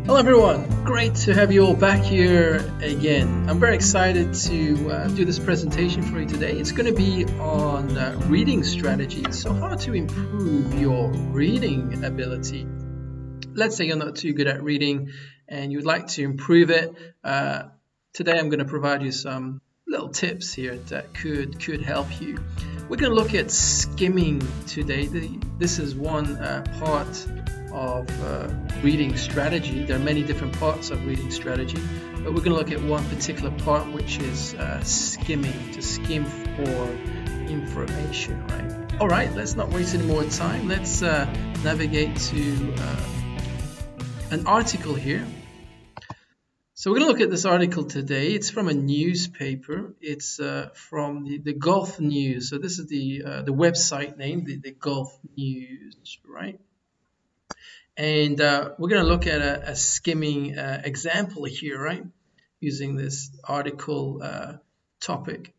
Hello everyone, great to have you all back here again. I'm very excited to do this presentation for you today. It's going to be on reading strategies, so how to improve your reading ability. Let's say you're not too good at reading and you'd like to improve it. Today I'm going to provide you some little tips here that could help you. We're going to look at skimming today. This is one part of reading strategy. There are many different parts of reading strategy, but we're going to look at one particular part, which is skimming, to skim for information, right? All right, let's not waste any more time. Let's navigate to an article here. So we're going to look at this article today. It's from a newspaper. It's from the Gulf News. So this is the website name, the Gulf News, right? And we're going to look at a skimming example here, right? Using this article topic.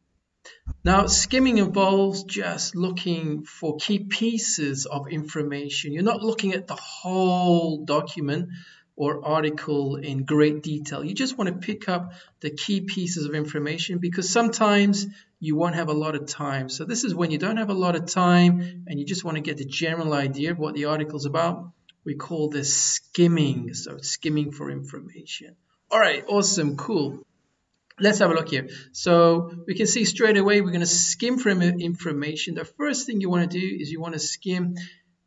Now, skimming involves just looking for key pieces of information. You're not looking at the whole document or article in great detail. You just want to pick up the key pieces of information because sometimes you won't have a lot of time. So this is when you don't have a lot of time and you just want to get the general idea of what the article's about. We call this skimming, so skimming for information. All right, awesome, cool. Let's have a look here. So we can see straight away we're going to skim for information. The first thing you want to do is you want to skim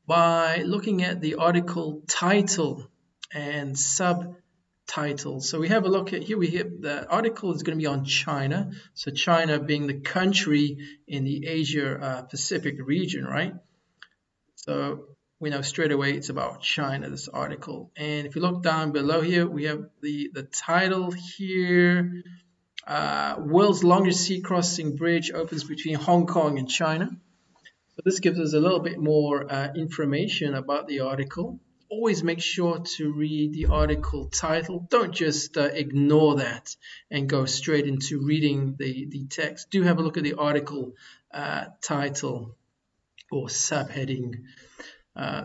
by looking at the article title and subtitle. So we have a look at here. We have the article is going to be on China. So China being the country in the Asia Pacific region, right? So we know straight away it's about China, this article. And if you look down below here, we have the title here. World's longest sea crossing bridge opens between Hong Kong and China. So this gives us a little bit more information about the article. Always make sure to read the article title. Don't just ignore that and go straight into reading the text. Do have a look at the article title or subheading.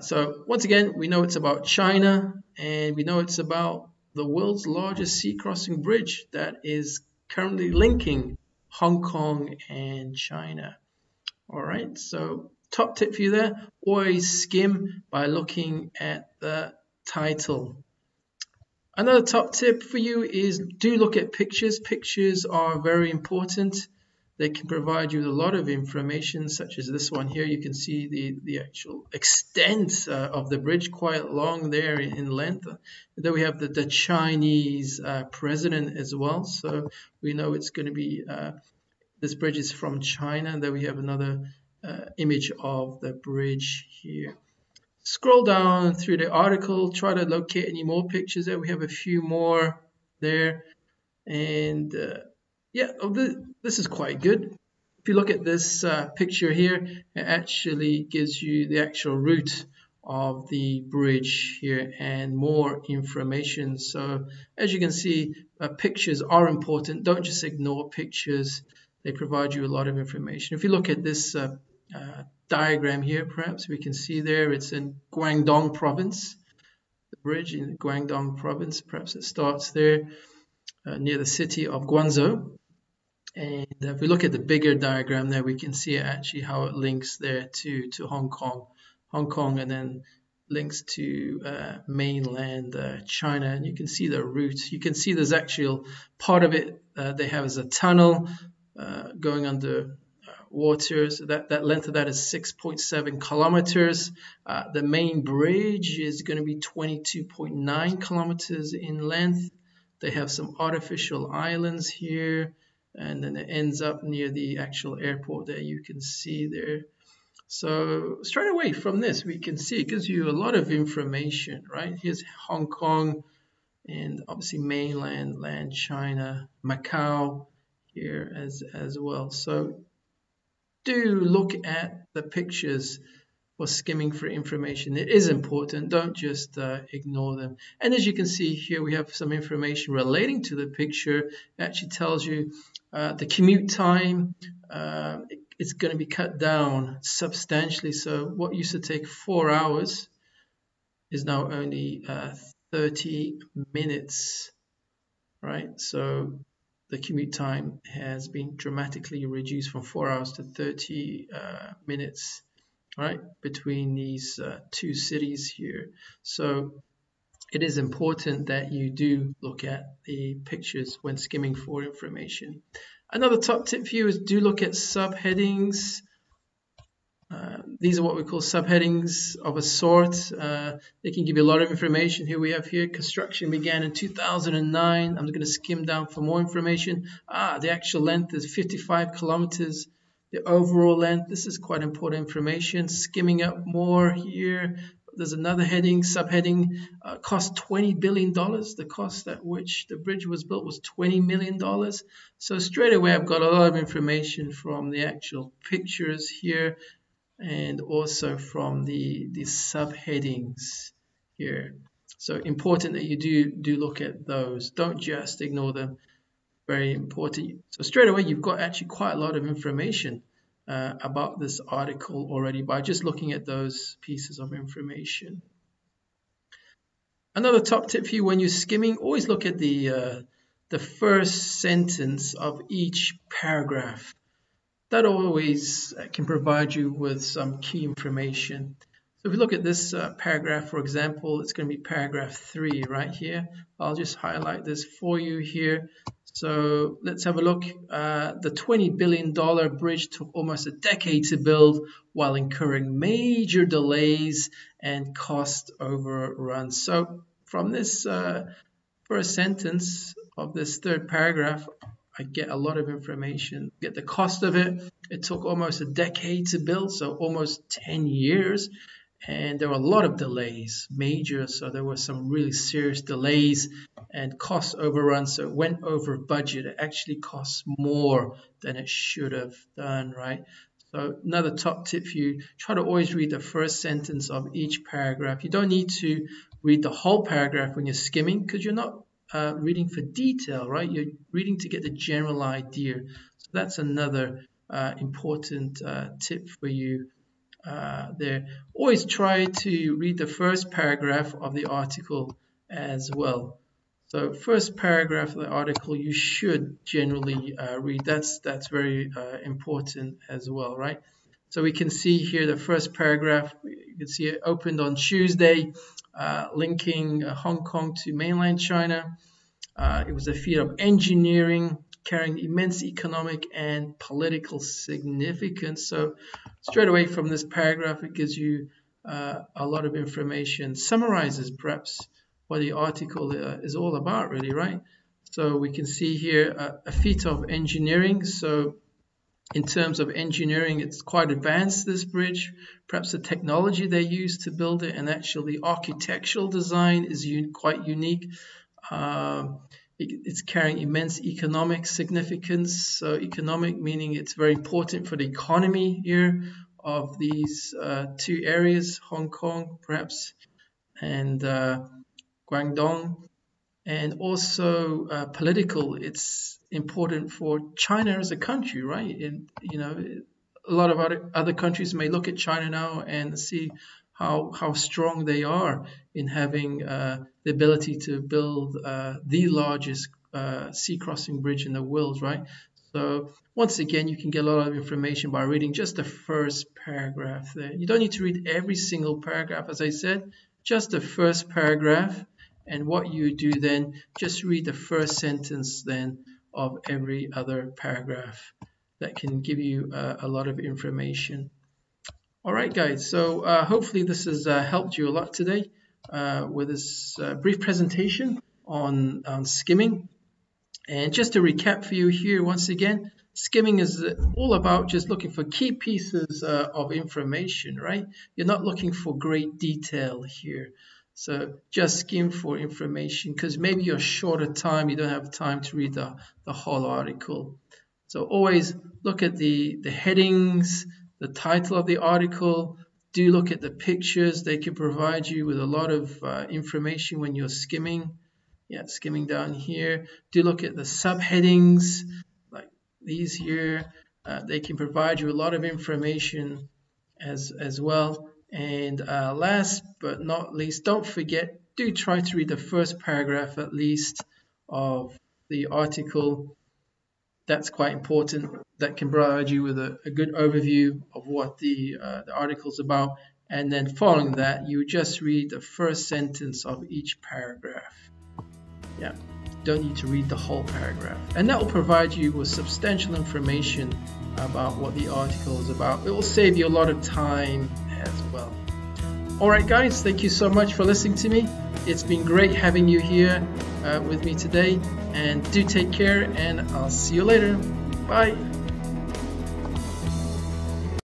So once again, we know it's about China and we know it's about the world's largest sea crossing bridge that is currently linking Hong Kong and China. All right, so top tip for you there, always skim by looking at the title. Another top tip for you is do look at pictures. Pictures are very important. They can provide you with a lot of information, such as this one here. You can see the actual extent of the bridge, quite long there in length. Then we have the Chinese president as well. So we know it's going to be, this bridge is from China. And then we have another image of the bridge here. Scroll down through the article, try to locate any more pictures there. We have a few more there. And yeah, this is quite good. If you look at this picture here, it actually gives you the actual route of the bridge here and more information. So as you can see, pictures are important. Don't just ignore pictures. They provide you a lot of information. If you look at this diagram here, perhaps we can see there it's in Guangdong province, the bridge in Guangdong province. Perhaps it starts there near the city of Guangzhou. And if we look at the bigger diagram there, we can see actually how it links there to Hong Kong, and then links to mainland China. And you can see the route. You can see there's actual part of it they have as a tunnel going under water. So that length of that is 6.7 kilometers. The main bridge is going to be 22.9 kilometers in length. They have some artificial islands here. And then it ends up near the actual airport there, you can see there. So straight away from this, we can see it gives you a lot of information, right? Here's Hong Kong and obviously mainland China, Macau here as well. So do look at the pictures for skimming for information. It is important. Don't just ignore them. And as you can see here, we have some information relating to the picture. It actually tells you the commute time. It's going to be cut down substantially. So what used to take 4 hours is now only 30 minutes, right? So the commute time has been dramatically reduced from 4 hours to 30 minutes, right, between these two cities here. So it is important that you do look at the pictures when skimming for information. Another top tip for you is do look at subheadings. These are what we call subheadings of a sort. They can give you a lot of information. Here we have here, construction began in 2009. I'm going to skim down for more information. The actual length is 55 kilometers. The overall length, this is quite important information. Skimming up more here. There's another heading, subheading, cost $20 billion. The cost at which the bridge was built was $20 million. So straight away, I've got a lot of information from the actual pictures here, and also from the subheadings here. So important that you do look at those. Don't just ignore them. Very important. So straight away, you've got actually quite a lot of information about this article already by just looking at those pieces of information. Another top tip for you when you're skimming, always look at the first sentence of each paragraph. That always can provide you with some key information. So if we look at this paragraph, for example, it's going to be paragraph 3 right here. I'll just highlight this for you here. So let's have a look. The $20 billion bridge took almost a decade to build while incurring major delays and cost overruns. So from this first sentence of this third paragraph, I get a lot of information. Get the cost of it. It took almost a decade to build, so almost 10 years. And there were a lot of delays, major. So there were some really serious delays and cost overruns. So it went over budget. It actually costs more than it should have done, right? So another top tip for you, try to always read the first sentence of each paragraph. You don't need to read the whole paragraph when you're skimming because you're not reading for detail, right? You're reading to get the general idea. So that's another important tip for you there. Always try to read the first paragraph of the article as well. So first paragraph of the article you should generally read. That's very important as well, right? So we can see here the first paragraph. You can see it opened on Tuesday, linking Hong Kong to mainland China. It was a feat of engineering carrying immense economic and political significance. So straight away from this paragraph, it gives you a lot of information, summarizes perhaps what the article is all about, really, right? So we can see here a feat of engineering. So in terms of engineering, it's quite advanced, this bridge. Perhaps the technology they use to build it and actually architectural design is quite unique. It's carrying immense economic significance. So economic meaning it's very important for the economy here of these two areas, Hong Kong perhaps, and Guangdong. And also political, it's important for China as a country, right? And, a lot of other countries may look at China now and see how strong they are in having the ability to build the largest sea crossing bridge in the world, right? So once again, you can get a lot of information by reading just the first paragraph there. You don't need to read every single paragraph, as I said, just the first paragraph. And what you do then, just read the first sentence then of every other paragraph. That can give you a lot of information. All right, guys, so hopefully this has helped you a lot today with this brief presentation on skimming. And just to recap for you here, once again, skimming is all about just looking for key pieces of information, right? You're not looking for great detail here. So just skim for information because maybe you're short of time, you don't have time to read the whole article. So always look at the headings, the title of the article. Do look at the pictures. They can provide you with a lot of information when you're skimming. Yeah, skimming down here. Do look at the subheadings like these here. They can provide you a lot of information as well. And last but not least, don't forget do try to read the first paragraph at least of the article. That's quite important. That can provide you with a good overview of what the article is about. And then following that, you just read the first sentence of each paragraph. Yeah, don't need to read the whole paragraph. And that will provide you with substantial information about what the article is about. It will save you a lot of time as well. All right, guys, thank you so much for listening to me. It's been great having you here with me today. And do take care, and I'll see you later. Bye.